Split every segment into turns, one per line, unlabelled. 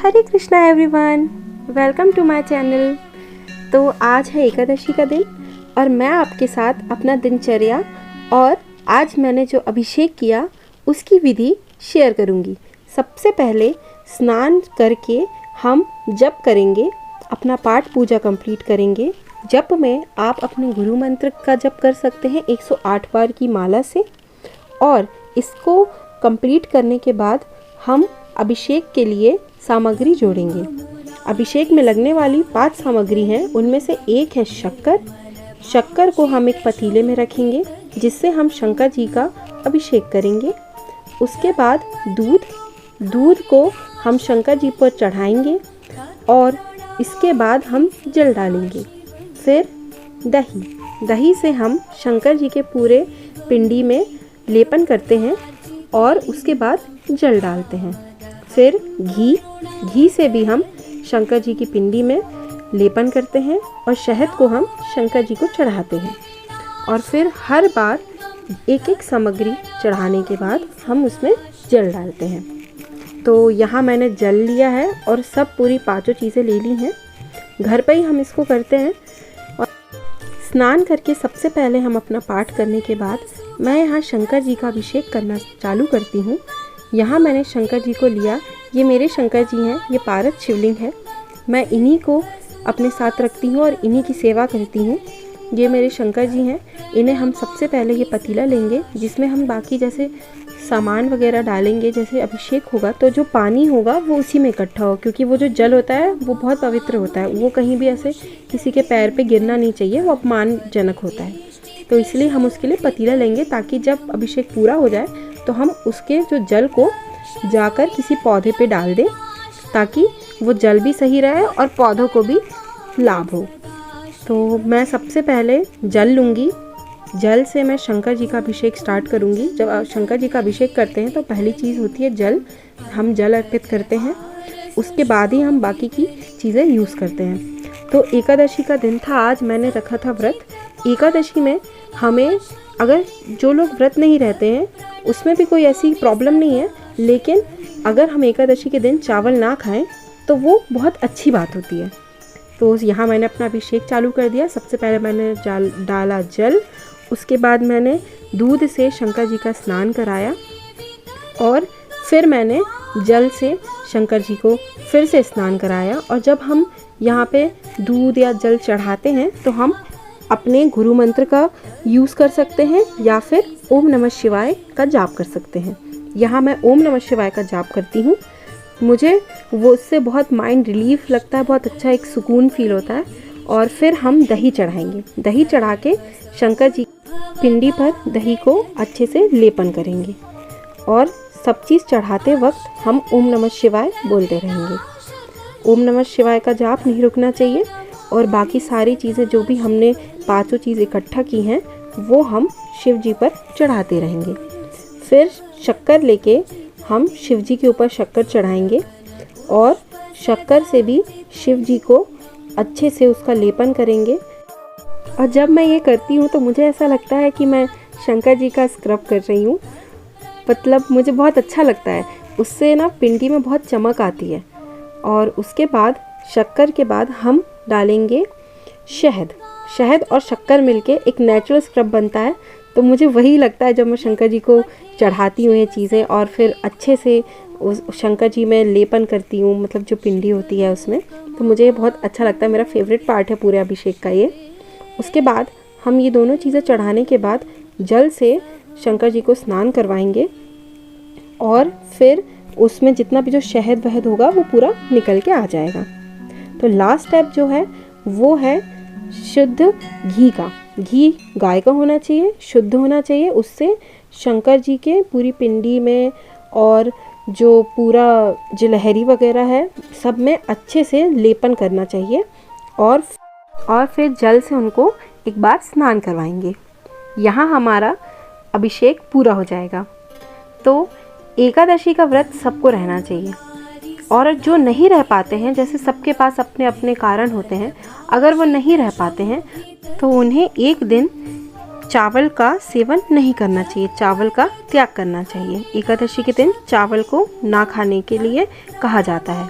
Hare Krishna everyone, welcome to my channel. तो आज है एकादशी का दिन और मैं आपके साथ अपना दिनचर्या और आज मैंने जो अभिषेक किया उसकी विधि शेयर करूंगी। सबसे पहले स्नान करके हम जप करेंगे, अपना पाठ पूजा कंप्लीट करेंगे। जप में आप अपने गुरु मंत्र का जप कर सकते हैं 108 बार की माला से, और इसको कंप्लीट करने के बाद हम अभिषेक के लिए सामग्री जोड़ेंगे। अभिषेक में लगने वाली 5 सामग्री हैं, उनमें से एक है शक्कर। शक्कर को हम एक पतीले में रखेंगे जिससे हम शंकर जी का अभिषेक करेंगे। उसके बाद दूध को हम शंकर जी पर चढ़ाएंगे और इसके बाद हम जल डालेंगे। फिर दही से हम शंकर जी के पूरे पिंडी में लेपन करते हैं और उसके बाद जल डालते हैं। फिर घी से भी हम शंकर जी की पिंडी में लेपन करते हैं और शहद को हम शंकर जी को चढ़ाते हैं। और फिर हर बार एक एक सामग्री चढ़ाने के बाद हम उसमें जल डालते हैं। तो यहाँ मैंने जल लिया है और सब पूरी 5 चीज़ें ले ली हैं। घर पर ही हम इसको करते हैं। और स्नान करके सबसे पहले हम अपना पाठ करने के बाद मैं यहाँ शंकर जी का अभिषेक करना चालू करती हूँ। यहाँ मैंने शंकर जी को लिया, ये मेरे शंकर जी हैं, ये पारद शिवलिंग है। मैं इन्हीं को अपने साथ रखती हूँ और इन्हीं की सेवा करती हूँ। ये मेरे शंकर जी हैं। इन्हें हम सबसे पहले ये पतीला लेंगे जिसमें हम बाकी जैसे सामान वगैरह डालेंगे। जैसे अभिषेक होगा तो जो पानी होगा वो उसी में इकट्ठा हो, क्योंकि वो जो जल होता है वो बहुत पवित्र होता है। वो कहीं भी ऐसे किसी के पैर पे गिरना नहीं चाहिए, वो अपमानजनक होता है। तो इसलिए हम उसके लिए पतीला लेंगे ताकि जब अभिषेक पूरा हो जाए तो हम उसके जो जल को जाकर किसी पौधे पे डाल दें ताकि वो जल भी सही रहे और पौधों को भी लाभ हो। तो मैं सबसे पहले जल लूँगी। जल से मैं शंकर जी का अभिषेक स्टार्ट करूँगी। जब आप शंकर जी का अभिषेक करते हैं तो पहली चीज़ होती है जल। हम जल अर्पित करते हैं, उसके बाद ही हम बाकी की चीज़ें यूज़ करते हैं। तो एकादशी का दिन था आज, मैंने रखा था व्रत। एकादशी में हमें, अगर जो लोग व्रत नहीं रहते हैं उसमें भी कोई ऐसी प्रॉब्लम नहीं है, लेकिन अगर हम एकादशी के दिन चावल ना खाएं तो वो बहुत अच्छी बात होती है। तो यहाँ मैंने अपना अभिषेक चालू कर दिया। सबसे पहले मैंने डाला जल, उसके बाद मैंने दूध से शंकर जी का स्नान कराया और फिर मैंने जल से शंकर जी को फिर से स्नान कराया। और जब हम यहाँ पे दूध या जल चढ़ाते हैं तो हम अपने गुरु मंत्र का यूज़ कर सकते हैं या फिर ओम नमः शिवाय का जाप कर सकते हैं। यहाँ मैं ओम नमः शिवाय का जाप करती हूँ। मुझे वो उससे बहुत माइंड रिलीफ लगता है, बहुत अच्छा एक सुकून फील होता है। और फिर हम दही चढ़ाएंगे। दही चढ़ा के शंकर जी पिंडी पर दही को अच्छे से लेपन करेंगे और सब चीज़ चढ़ाते वक्त हम ओम नमः शिवाय बोलते रहेंगे। ओम नमः शिवाय का जाप नहीं रुकना चाहिए। और बाकी सारी चीज़ें जो भी हमने 5 चीज़ इकट्ठा की हैं वो हम शिव जी पर चढ़ाते रहेंगे। फिर शक्कर लेके हम शिव जी के ऊपर शक्कर चढ़ाएंगे और शक्कर से भी शिव जी को अच्छे से उसका लेपन करेंगे। और जब मैं ये करती हूँ तो मुझे ऐसा लगता है कि मैं शंकर जी का स्क्रब कर रही हूँ। मतलब मुझे बहुत अच्छा लगता है, उससे ना पिंडी में बहुत चमक आती है। और उसके बाद शक्कर के बाद हम डालेंगे शहद और शक्कर मिलके एक नेचुरल स्क्रब बनता है। तो मुझे वही लगता है जब मैं शंकर जी को चढ़ाती हूँ ये चीज़ें और फिर अच्छे से उस शंकर जी में लेपन करती हूँ, मतलब जो पिंडी होती है उसमें। तो मुझे ये बहुत अच्छा लगता है, मेरा फेवरेट पार्ट है पूरे अभिषेक का ये। उसके बाद हम ये दोनों चीज़ें चढ़ाने के बाद जल से शंकर जी को स्नान करवाएंगे और फिर उसमें जितना भी जो शहद वहद होगा वो पूरा निकल के आ जाएगा। तो लास्ट स्टेप जो है वो है शुद्ध घी का। घी गाय का होना चाहिए, शुद्ध होना चाहिए। उससे शंकर जी के पूरी पिंडी में और जो पूरा जलहरी वगैरह है सब में अच्छे से लेपन करना चाहिए। और फिर जल से उनको एक बार स्नान करवाएंगे। यहाँ हमारा अभिषेक पूरा हो जाएगा। तो एकादशी का व्रत सबको रहना चाहिए। और जो नहीं रह पाते हैं, जैसे सबके पास अपने अपने कारण होते हैं, अगर वो नहीं रह पाते हैं तो उन्हें एक दिन चावल का सेवन नहीं करना चाहिए, चावल का त्याग करना चाहिए। एकादशी के दिन चावल को ना खाने के लिए कहा जाता है।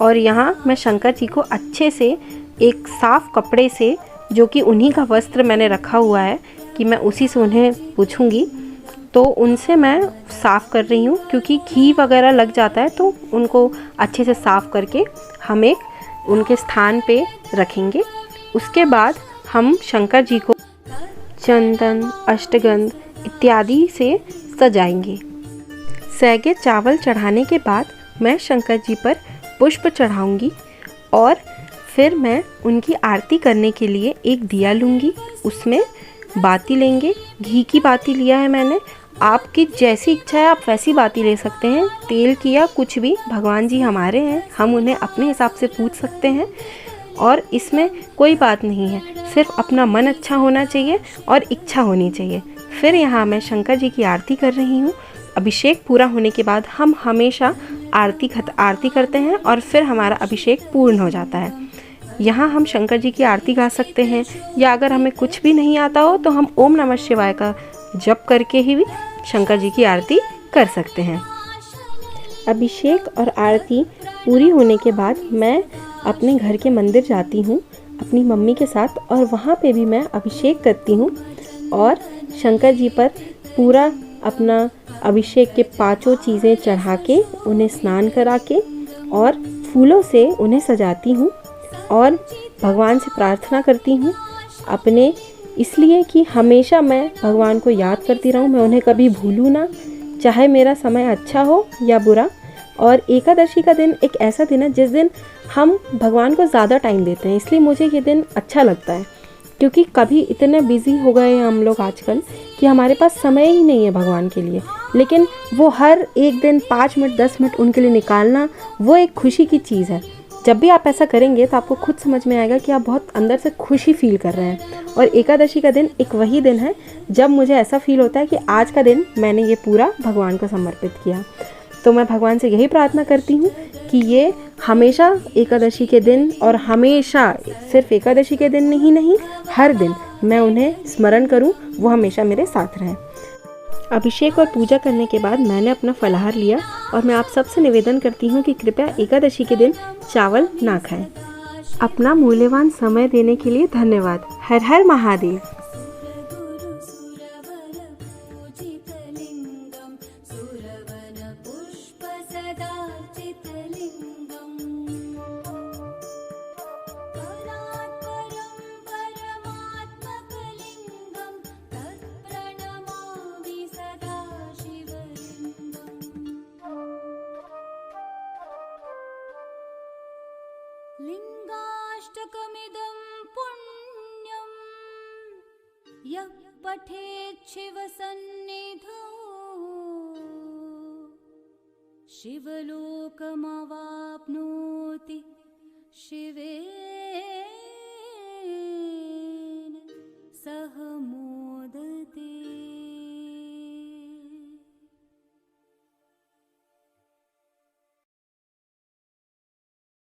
और यहाँ मैं शंकर जी को अच्छे से एक साफ़ कपड़े से, जो कि उन्हीं का वस्त्र मैंने रखा हुआ है कि मैं उसी से उन्हें पूछूंगी, तो उनसे मैं साफ़ कर रही हूँ, क्योंकि घी वगैरह लग जाता है। तो उनको अच्छे से साफ़ करके हम एक उनके स्थान पे रखेंगे। उसके बाद हम शंकर जी को चंदन, अष्टगंध इत्यादि से सजाएंगे। सैगे चावल चढ़ाने के बाद मैं शंकर जी पर पुष्प चढ़ाऊंगी और फिर मैं उनकी आरती करने के लिए एक दिया लूँगी। उसमें बाती लेंगे, घी की बाती लिया है मैंने। आपकी जैसी इच्छा है आप वैसी बाती ले सकते हैं, तेल की या कुछ भी। भगवान जी हमारे हैं, हम उन्हें अपने हिसाब से पूज सकते हैं और इसमें कोई बात नहीं है, सिर्फ अपना मन अच्छा होना चाहिए और इच्छा होनी चाहिए। फिर यहाँ मैं शंकर जी की आरती कर रही हूँ। अभिषेक पूरा होने के बाद हम हमेशा आरती करते हैं और फिर हमारा अभिषेक पूर्ण हो जाता है। यहाँ हम शंकर जी की आरती गा सकते हैं, या अगर हमें कुछ भी नहीं आता हो तो हम ओम नमः शिवाय का जप करके ही भी शंकर जी की आरती कर सकते हैं। अभिषेक और आरती पूरी होने के बाद मैं अपने घर के मंदिर जाती हूँ अपनी मम्मी के साथ, और वहाँ पे भी मैं अभिषेक करती हूँ और शंकर जी पर पूरा अपना अभिषेक के 5 चीज़ें चढ़ा के उन्हें स्नान करा के और फूलों से उन्हें सजाती हूँ और भगवान से प्रार्थना करती हूँ अपने, इसलिए कि हमेशा मैं भगवान को याद करती रहूँ, मैं उन्हें कभी भूलूँ ना, चाहे मेरा समय अच्छा हो या बुरा। और एकादशी का दिन एक ऐसा दिन है जिस दिन हम भगवान को ज़्यादा टाइम देते हैं, इसलिए मुझे ये दिन अच्छा लगता है। क्योंकि कभी इतने बिज़ी हो गए हैं हम लोग आजकल कि हमारे पास समय ही नहीं है भगवान के लिए, लेकिन वो हर एक दिन 5 मिनट 10 मिनट उनके लिए निकालना, वो एक खुशी की चीज़ है। जब भी आप ऐसा करेंगे तो आपको खुद समझ में आएगा कि आप बहुत अंदर से खुशी फील कर रहे हैं। और एकादशी का दिन एक वही दिन है जब मुझे ऐसा फील होता है कि आज का दिन मैंने ये पूरा भगवान को समर्पित किया। तो मैं भगवान से यही प्रार्थना करती हूँ कि ये हमेशा एकादशी के दिन, और हमेशा सिर्फ एकादशी के दिन ही नहीं, हर दिन मैं उन्हें स्मरण करूँ, वो हमेशा मेरे साथ रहें। अभिषेक और पूजा करने के बाद मैंने अपना फलाहार लिया और मैं आप सबसे निवेदन करती हूँ कि कृपया एकादशी के दिन चावल ना खाएं। अपना मूल्यवान समय देने के लिए धन्यवाद। हर हर महादेव।
लिंगाष्टकमिदं पुण्यं यः पठेत् शिवसन्निधौ शिवलोकमवाप्नोति